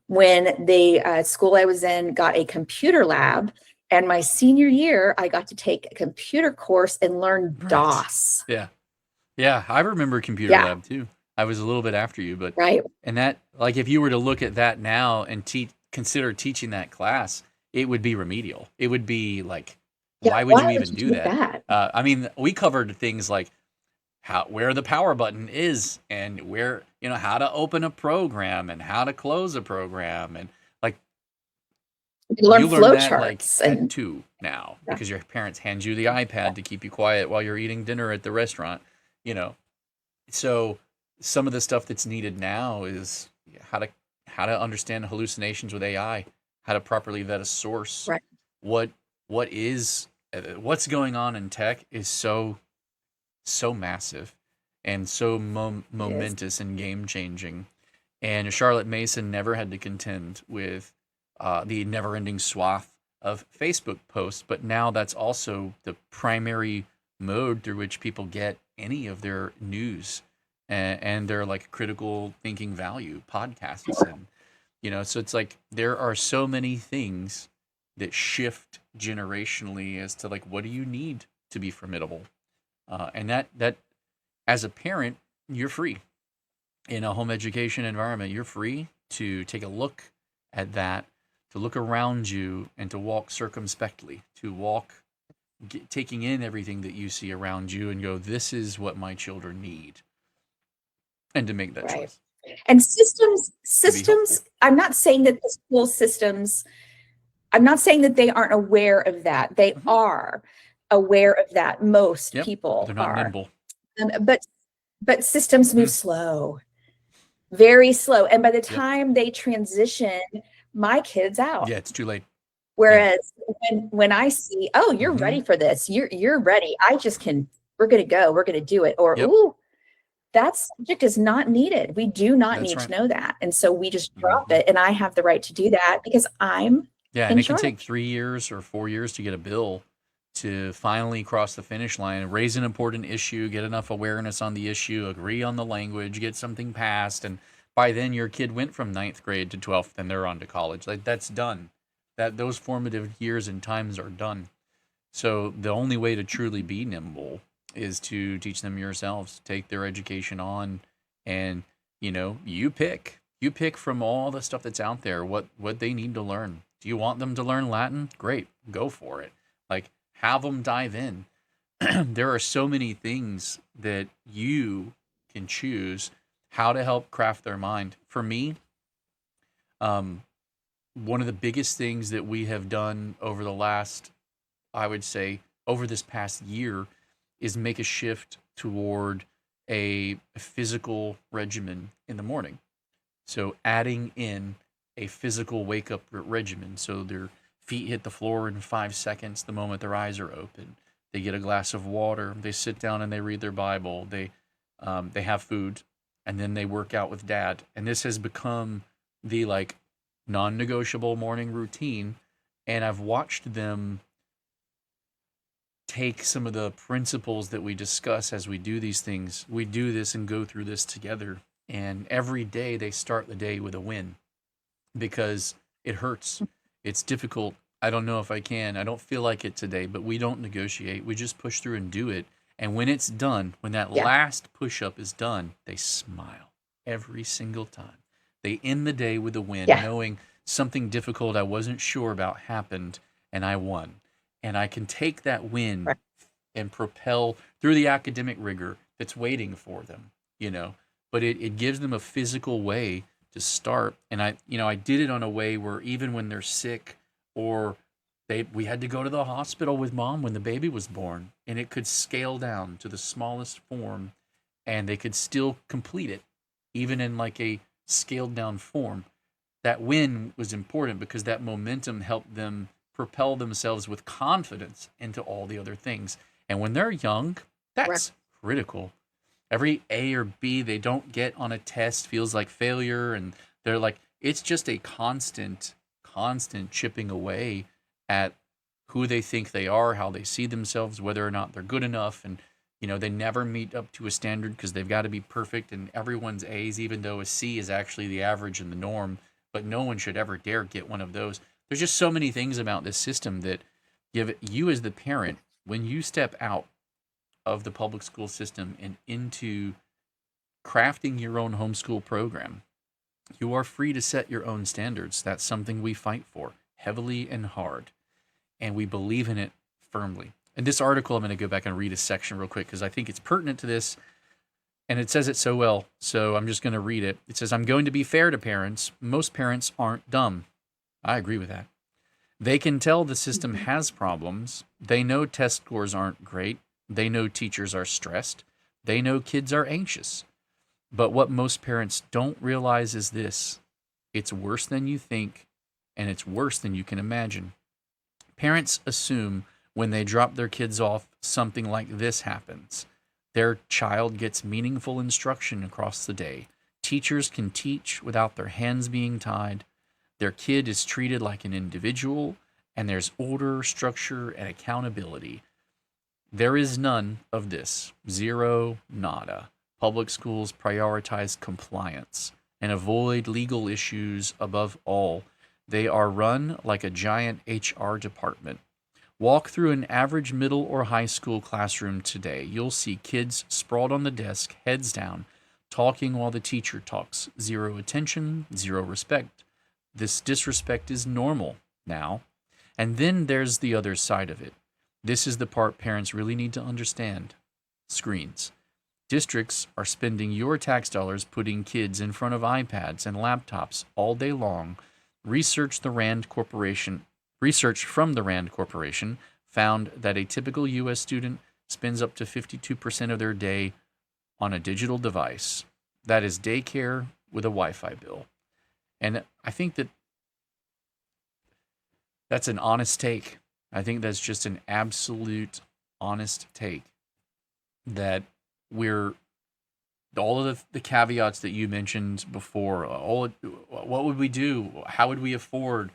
when the school I was in got a computer lab. And my senior year, I got to take a computer course and learn DOS.
Yeah. Yeah. I remember computer lab too. I was a little bit after you, but and that, like, if you were to look at that now and consider teaching that class, it would be remedial. It would be like, why would you even do that? I mean, we covered things like where the power button is, and where, how to open a program and how to close a program, and
you learn
flowcharts at 2 now because your parents hand you the iPad to keep you quiet while you're eating dinner at the restaurant, So some of the stuff that's needed now is how to understand hallucinations with AI, how to properly vet a source. Right. What's going on in tech is so massive and so momentous and game changing. And Charlotte Mason never had to contend with the never-ending swath of Facebook posts, but now that's also the primary mode through which people get any of their news and their critical thinking value, podcasts, and so it's like there are so many things that shift generationally as to what do you need to be formidable, and that as a parent, you're free in a home education environment. You're free to take a look at that, to look around you, and to walk circumspectly, to walk taking in everything that you see around you and go, this is what my children need, and to make that choice.
And systems, I'm not saying that the school systems, I'm not saying that they aren't aware of that. They are aware of that. Most people
they're not nimble.
But systems move slow, very slow. And by the time they transition my kids out.
Yeah, it's too late.
Whereas when I see, oh, you're ready for this, you're ready. We're going to go, we're going to do it. Or, ooh, that subject is not needed. We do not
That's
need
right.
to know that. And so we just drop it. And I have the right to do that because I'm
Yeah, and
in
it can take
charge.
3 years or 4 years to get a bill to finally cross the finish line and raise an important issue, get enough awareness on the issue, agree on the language, get something passed, and by then your kid went from ninth grade to 12th and they're on to college. Like that's done. That those formative years and times are done. So the only way to truly be nimble is to teach them yourselves, take their education on, and you pick from all the stuff that's out there what they need to learn. Do you want them to learn Latin? Great, go for it. Like have them dive in. There are so many things that you can choose how to help craft their mind. For me, um, one of the biggest things that we have done over the last, I would say, over this past year is make a shift toward a physical regimen in the morning. So adding in a physical wake up regimen. So their feet hit the floor in 5 seconds the moment their eyes are open. They get a glass of water. They sit down and they read their Bible. They have food, and then they work out with dad. And this has become the like non-negotiable morning routine. And I've watched them take some of the principles that we discuss as we do these things. We do this and go through this together. And every day they start the day with a win because it hurts. It's difficult. I don't know if I can. I don't feel like it today, but we don't negotiate. We just push through and do it. And when it's done, when that
Yeah.
last push up is done, they smile every single time. They end the day with a win,
Yeah.
knowing something difficult I wasn't sure about happened and I won. And I can take that win
Right.
and propel through the academic rigor that's waiting for them, but it gives them a physical way to start. And I did it on a way where even when they're sick or we had to go to the hospital with mom when the baby was born and it could scale down to the smallest form and they could still complete it even in like a scaled down form. That win was important because that momentum helped them propel themselves with confidence into all the other things. And when they're young, that's critical. Every A or B they don't get on a test feels like failure. And they're like, it's just a constant chipping away at who they think they are, how they see themselves, whether or not they're good enough. And, they never meet up to a standard because they've got to be perfect. And everyone's A's, even though a C is actually the average and the norm. But no one should ever dare get one of those. There's just so many things about this system that give you as the parent, when you step out of the public school system and into crafting your own homeschool program, you are free to set your own standards. That's something we fight for heavily and hard, and we believe in it firmly. In this article, I'm going to go back and read a section real quick because I think it's pertinent to this, and it says it so well, so I'm just going to read it. It says, I'm going to be fair to parents. Most parents aren't dumb. I agree with that. They can tell the system has problems. They know test scores aren't great. They know teachers are stressed. They know kids are anxious. But what most parents don't realize is this: it's worse than you think, and it's worse than you can imagine. Parents assume when they drop their kids off, something like this happens. Their child gets meaningful instruction across the day. Teachers can teach without their hands being tied. Their kid is treated like an individual, and there's order, structure, and accountability. There is none of this. Zero, nada. Public schools prioritize compliance and avoid legal issues above all. They are run like a giant HR department. Walk through an average middle or high school classroom today. You'll see kids sprawled on the desk, heads down, talking while the teacher talks. Zero attention, zero respect. This disrespect is normal now. And then there's the other side of it. This is the part parents really need to understand. Screens. Districts are spending your tax dollars putting kids in front of iPads and laptops all day long. Research from the Rand Corporation found that a typical U.S. student spends up to 52% of their day on a digital device. That is daycare with a Wi-Fi bill. And I think that's an honest take. I think that's just an absolute honest take that all of the caveats that you mentioned before, what would we do? How would we afford?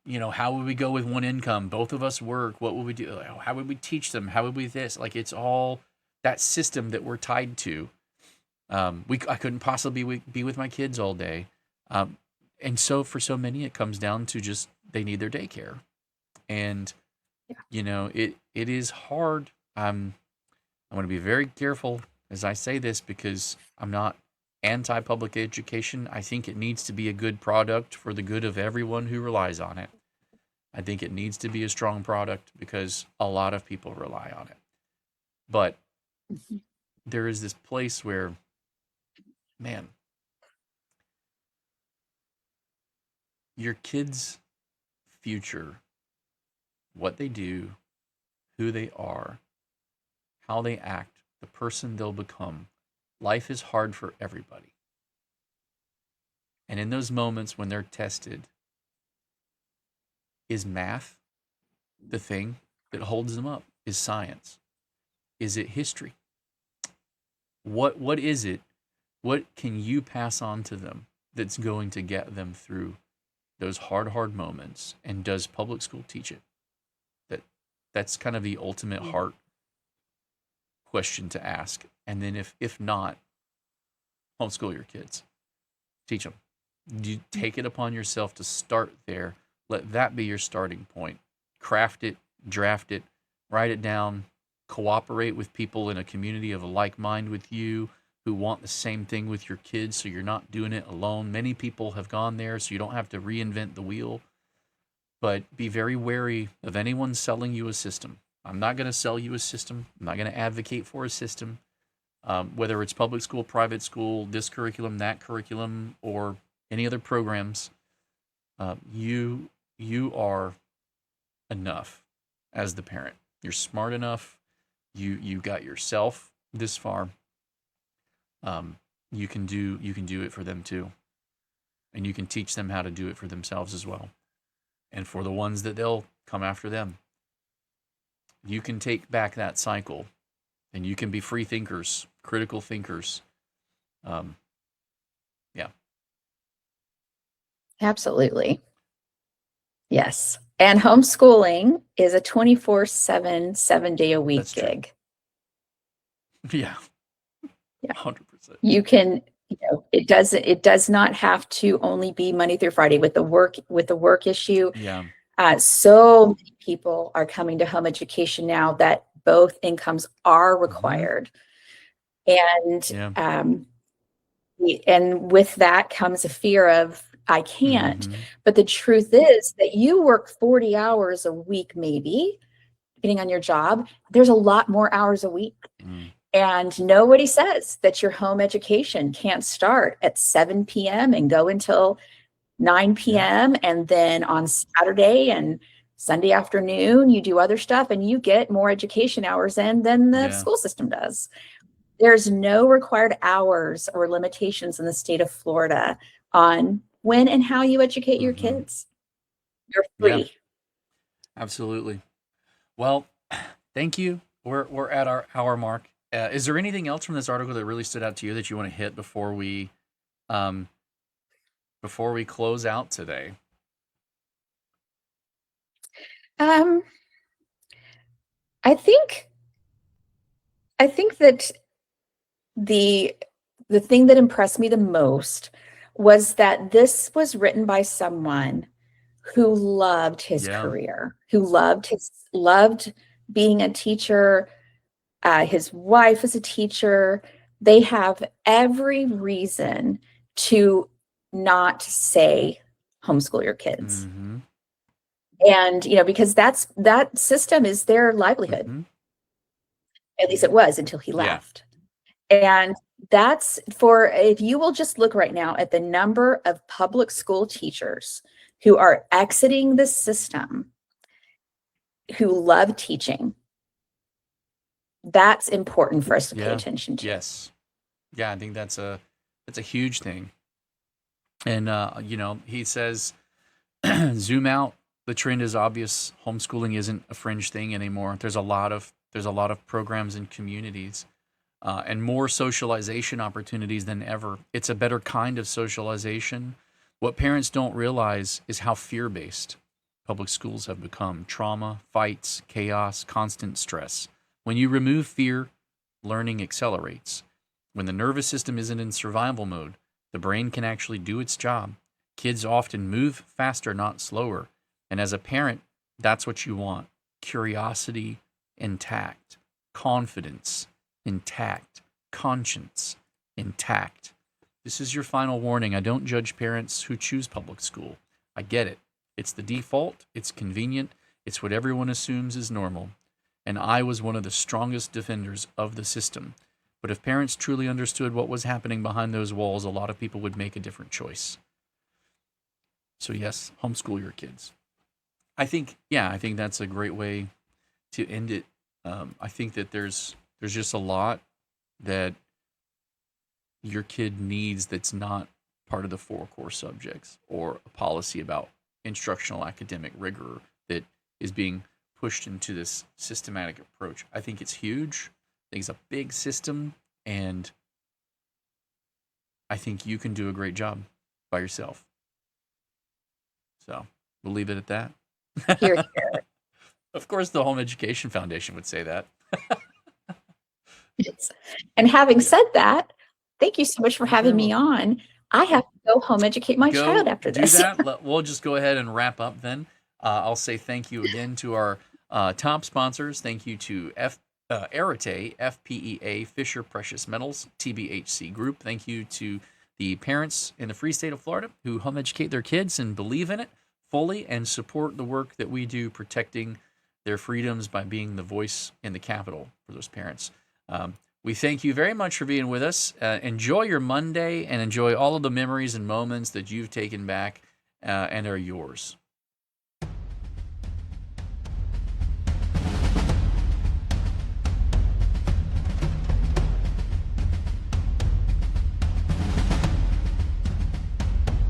How would we go with one income? Both of us work. What would we do? How would we teach them? How would we this? Like, it's all that system that we're tied to. I couldn't possibly be with my kids all day. And so for so many, it comes down to just they need their daycare. And, it is hard. I want to be very careful as I say this because I'm not anti-public education. I think it needs to be a good product for the good of everyone who relies on it. I think it needs to be a strong product because a lot of people rely on it. But there is this place where, man, your kids' future, what they do, who they are, how they act, the person they'll become, life is hard for everybody. And in those moments when they're tested, is math the thing that holds them up? Is science? Is it history? What is it? What can you pass on to them that's going to get them through those hard moments? And does public school teach it? That's kind of the ultimate heart question to ask. And then if not, homeschool your kids. Teach them. You take it upon yourself to start there. Let that be your starting point. Craft it, draft it, write it down, cooperate with people in a community of a like mind with you who want the same thing with your kids, so you're not doing it alone. Many people have gone there, so you don't have to reinvent the wheel. But be very wary of anyone selling you a system. I'm not going to sell you a system. I'm not going to advocate for a system. Whether it's public school, private school, this curriculum, that curriculum, or any other programs, you are enough as the parent. You're smart enough. You got yourself this far. You can do it for them too, and you can teach them how to do it for themselves as well. And for the ones that they'll come after them, you can take back that cycle, and you can be free thinkers, critical thinkers. Yeah.
Absolutely. Yes. And homeschooling is a 24/7, 7-day-a-week gig.
Yeah.
Yeah.
100%.
You can, it does not have to only be Monday through Friday with the work issue.
Yeah.
So many people are coming to home education now that both incomes are required. And and with that comes a fear of, I can't. But the truth is that you work 40 hours a week, maybe, depending on your job. There's a lot more hours a week. And nobody says that your home education can't start at 7 p.m. and go until 9 p.m. And then on Saturday and Sunday afternoon, you do other stuff and you get more education hours in than the school system does. There's no required hours or limitations in the state of Florida on when and how you educate your kids. You're free.
Yeah. Absolutely. Well, thank you. We're at our hour mark. Is there anything else from this article that really stood out to you that you want to hit before we close out today?
I think that the thing that impressed me the most was that this was written by someone who loved his career, who loved being a teacher. His wife is a teacher. They have every reason to not say homeschool your kids. And, because that system is their livelihood. At least it was until he left. And that's if you will just look right now at the number of public school teachers who are exiting the system, who love teaching, that's important for us to pay attention to.
Yes. Yeah, I think that's a huge thing. And, he says, zoom out. The trend is obvious. Homeschooling isn't a fringe thing anymore. There's a lot of programs and communities and more socialization opportunities than ever. It's a better kind of socialization. What parents don't realize is how fear-based public schools have become. Trauma, fights, chaos, constant stress. When you remove fear, learning accelerates. When the nervous system isn't in survival mode, the brain can actually do its job. Kids often move faster, not slower. And as a parent, that's what you want. Curiosity intact, confidence intact, conscience intact. This is your final warning. I don't judge parents who choose public school. I get it. It's the default. It's convenient. It's what everyone assumes is normal. And I was one of the strongest defenders of the system. But if parents truly understood what was happening behind those walls, a lot of people would make a different choice. So yes, homeschool your kids. I think that's a great way to end it. I think that there's just a lot that your kid needs that's not part of the 4 core subjects or a policy about instructional academic rigor that is being pushed into this systematic approach. I think it's huge. I think it's a big system, and I think you can do a great job by yourself. So we'll leave it at that.
Here, here.
Of course, the Home Education Foundation would say that.
And having said that, thank you so much for having me on. I have to go home educate my child after this.
Do that. We'll just go ahead and wrap up then. I'll say thank you again to our top sponsors. Thank you to Arete, FPEA, Fisher Precious Metals, TBHC Group. Thank you to the parents in the free state of Florida who home educate their kids and believe in it fully and support the work that we do protecting their freedoms by being the voice in the capital for those parents. We thank you very much for being with us. Enjoy your Monday and enjoy all of the memories and moments that you've taken back and are yours.